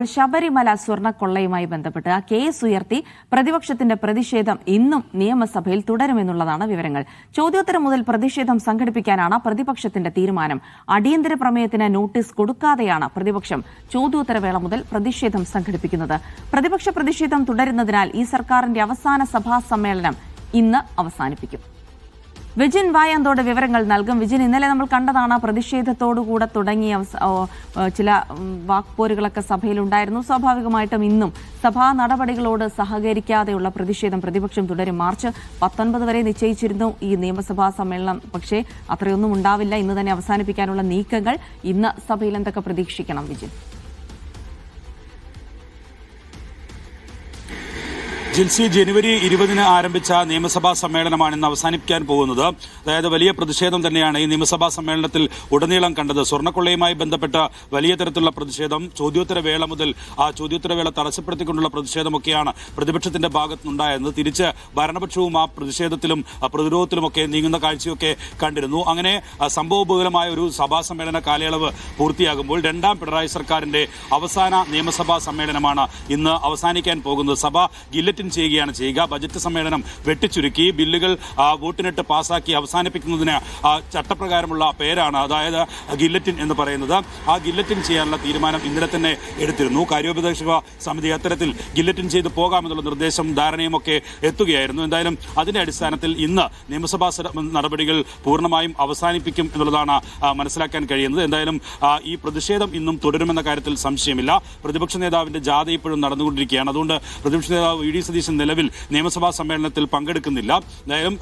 ശബരിമല സ്വർണ്ണക്കൊള്ളയുമായി ബന്ധപ്പെട്ട് കേസ് ഉയർത്തി പ്രതിപക്ഷത്തിന്റെ പ്രതിഷേധം ഇന്നും നിയമസഭയിൽ തുടരുമെന്നുള്ളതാണ് വിവരങ്ങൾ. ചോദ്യോത്തരം മുതൽ പ്രതിഷേധം സംഘടിപ്പിക്കാനാണ് പ്രതിപക്ഷത്തിന്റെ തീരുമാനം. അടിയന്തര പ്രമേയത്തിന് നോട്ടീസ് കൊടുക്കാതെയാണ് പ്രതിപക്ഷം ചോദ്യോത്തരവേള മുതൽ പ്രതിഷേധം സംഘടിപ്പിക്കുന്നത്. പ്രതിപക്ഷ പ്രതിഷേധം തുടരുന്നതിനാൽ ഈ സർക്കാരിന്റെ അവസാന സഭാ സമ്മേളനം ഇന്ന് അവസാനിപ്പിക്കും. വിജിൻ വായാന്തോട് വിവരങ്ങൾ നൽകും. വിജിൻ, ഇന്നലെ നമ്മൾ കണ്ടതാണ് പ്രതിഷേധത്തോടുകൂടെ തുടങ്ങിയ ചില വാക്പോരുകളൊക്കെ സഭയിലുണ്ടായിരുന്നു. സ്വാഭാവികമായിട്ടും ഇന്നും സഭാ നടപടികളോട് സഹകരിക്കാതെയുള്ള പ്രതിഷേധം പ്രതിപക്ഷം തുടരും. മാർച്ച് 19 വരെ നിശ്ചയിച്ചിരുന്നു ഈ നിയമസഭാ സമ്മേളനം. പക്ഷേ അത്രയൊന്നും ഉണ്ടാവില്ല. ഇന്ന് തന്നെ അവസാനിപ്പിക്കാനുള്ള നീക്കങ്ങൾ ഇന്ന് സഭയിൽ എന്തൊക്കെ പ്രതീക്ഷിക്കണം വിജിൻ? ജിൻസി, ജനുവരി 20 ആരംഭിച്ച നിയമസഭാ സമ്മേളനമാണ് ഇന്ന് അവസാനിപ്പിക്കാൻ പോകുന്നത്. അതായത് വലിയ പ്രതിഷേധം തന്നെയാണ് ഈ നിയമസഭാ സമ്മേളനത്തിൽ ഉടനീളം കണ്ടത്. സ്വർണ്ണക്കൊള്ളയുമായി ബന്ധപ്പെട്ട വലിയ തരത്തിലുള്ള പ്രതിഷേധം, ചോദ്യോത്തരവേള മുതൽ ആ ചോദ്യോത്തരവേള തടസ്സപ്പെടുത്തിക്കൊണ്ടുള്ള പ്രതിഷേധമൊക്കെയാണ് പ്രതിപക്ഷത്തിന്റെ ഭാഗത്തുനിന്നുണ്ടായത്. തിരിച്ച് ഭരണപക്ഷവും ആ പ്രതിഷേധത്തിലും പ്രതിരോധത്തിലുമൊക്കെ നീങ്ങുന്ന കാഴ്ചയൊക്കെ കണ്ടിരുന്നു. അങ്ങനെ സംഭവബഹുലമായ ഒരു സഭാ സമ്മേളന കാലയളവ് പൂർത്തിയാകുമ്പോൾ രണ്ടാം പിണറായി സർക്കാരിന്റെ അവസാന നിയമസഭാ സമ്മേളനമാണ് ഇന്ന് അവസാനിക്കാൻ പോകുന്നത്. സഭ ഗില്ലറ്റിൻ ചെയ്യുകയാണ് ചെയ്യുക. ബജറ്റ് സമ്മേളനം വെട്ടിച്ചുരുക്കി ബില്ലുകൾ വോട്ടിനിട്ട് പാസാക്കി അവസാനിപ്പിക്കുന്നതിന് ചട്ടപ്രകാരമുള്ള പേരാണ്, അതായത് ഗില്ലറ്റിൻ എന്ന് പറയുന്നത്. ആ ഗില്ലറ്റിൻ ചെയ്യാനുള്ള തീരുമാനം ഇന്നലെ തന്നെ എടുത്തിരുന്നു. കാര്യോപദേശക സമിതി അത്തരത്തിൽ ഗില്ലറ്റിൻ ചെയ്ത് പോകാമെന്നുള്ള നിർദ്ദേശം ധാരണയുമൊക്കെ എത്തുകയായിരുന്നു. എന്തായാലും അതിന്റെ അടിസ്ഥാനത്തിൽ ഇന്ന് നിയമസഭാ നടപടികൾ പൂർണ്ണമായും അവസാനിപ്പിക്കും എന്നുള്ളതാണ് മനസ്സിലാക്കാൻ കഴിയുന്നത്. എന്തായാലും ഈ പ്രതിഷേധം ഇന്നും തുടരുമെന്ന കാര്യത്തിൽ സംശയമില്ല. പ്രതിപക്ഷ നേതാവിന്റെ ജാഥ ഇപ്പോഴും നടന്നുകൊണ്ടിരിക്കുകയാണ്. അതുകൊണ്ട് പ്രതിപക്ഷ നേതാവ് വി.ഡി. സതീശൻ നിലവിൽ നിയമസഭാ സമ്മേളനത്തിൽ പങ്കെടുക്കുന്നില്ല. എന്തായാലും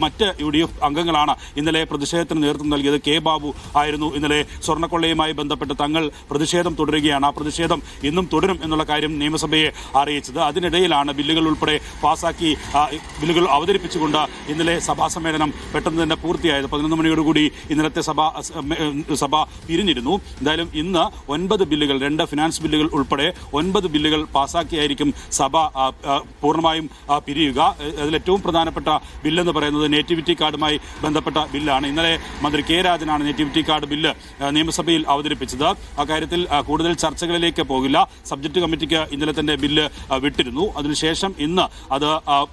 മറ്റ് UDF അംഗങ്ങളാണ് ഇന്നലെ പ്രതിഷേധത്തിന് നേതൃത്വം നൽകിയത്. കെ ബാബു ആയിരുന്നു ഇന്നലെ സ്വർണ്ണക്കൊള്ളയുമായി ബന്ധപ്പെട്ട് തങ്ങൾ പ്രതിഷേധം തുടരുകയാണ്, ആ പ്രതിഷേധം ഇന്നും തുടരും എന്നുള്ള കാര്യം നിയമസഭയെ അറിയിച്ചത്. അതിനിടയിലാണ് ബില്ലുകൾ ഉൾപ്പെടെ പാസാക്കി ബില്ലുകൾ അവതരിപ്പിച്ചുകൊണ്ട് ഇന്നലെ സഭാ സമ്മേളനം പെട്ടെന്ന് തന്നെ പൂർത്തിയായത്. 11 മണിയോടുകൂടി ഇന്നലത്തെ സഭ പിരിഞ്ഞിരുന്നു. എന്തായാലും ഇന്ന് 9 ബില്ലുകൾ, 2 ഫിനാൻസ് ബില്ലുകൾ ഉൾപ്പെടെ 9 ബില്ലുകൾ പാസാക്കിയായിരിക്കും സഭ പൂർണ്ണമായും പിരിയുക. അതിലേറ്റവും പ്രധാനപ്പെട്ട ബില്ലെന്ന് പറയുന്നത് നേറ്റിവിറ്റി കാർഡുമായി ബന്ധപ്പെട്ട ബില്ലാണ്. ഇന്നലെ മന്ത്രി കെ രാജനാണ് നേറ്റിവിറ്റി കാർഡ് ബില്ല് നിയമസഭയിൽ അവതരിപ്പിച്ചത്. അക്കാര്യത്തിൽ കൂടുതൽ ചർച്ചകളിലേക്ക് പോകില്ല. സബ്ജക്ട് കമ്മിറ്റിക്ക് ഇന്നലെ തന്നെ ബില്ല് വിട്ടിരുന്നു. അതിനുശേഷം ഇന്ന് അത്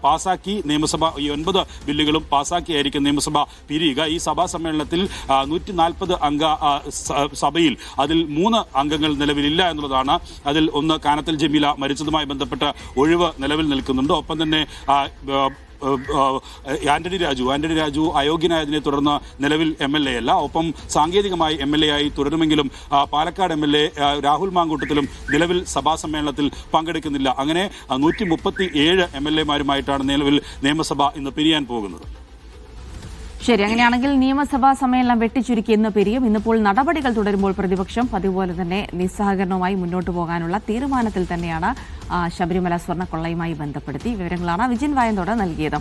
പാസാക്കി നിയമസഭ ഈ 9 ബില്ലുകളും പാസാക്കിയായിരിക്കും നിയമസഭ പിരിയുക. ഈ സഭാ സമ്മേളനത്തിൽ 140 അംഗ സഭയിൽ അതിൽ 3 അംഗങ്ങൾ നിലവിലില്ല എന്നുള്ളതാണ്. അതിൽ ഒന്ന് കാനത്തിൽ ജമീല മരിച്ചതുമായി ബന്ധപ്പെട്ട ഒഴിവ് നിലവിൽ നിൽക്കുന്നുണ്ട്. ഒപ്പം തന്നെ ആന്റണി രാജു അയോഗ്യനായതിനെ തുടർന്ന് നിലവിൽ MLA അല്ല. ഒപ്പം സാങ്കേതികമായി MLA ആയി തുടരുമെങ്കിലും പാലക്കാട് MLA രാഹുൽ മാങ്കൂട്ടത്തിലും നിലവിൽ സഭാ സമ്മേളനത്തിൽ പങ്കെടുക്കുന്നില്ല. അങ്ങനെ 137 MLA-മാരുമായിട്ടാണ് നിലവിൽ നിയമസഭ ഇന്ന് പിരിയാൻ പോകുന്നത്. ശരി, അങ്ങനെയാണെങ്കിൽ നിയമസഭാ സമ്മേളനം വെട്ടിച്ചുരുക്കി ഇന്ന് പിരിയും. ഇന്നിപ്പോൾ നടപടികൾ തുടരുമ്പോൾ പ്രതിപക്ഷം പതിവുപോലെ തന്നെ നിസ്സഹകരണവുമായി മുന്നോട്ട് പോകാനുള്ള തീരുമാനത്തിൽ തന്നെയാണ്. ശബരിമല സ്വർണ്ണക്കൊള്ളയുമായി ബന്ധപ്പെടുത്തി വിവരങ്ങളാണ് വിജിൻ വായന്തോട് നൽകിയത്.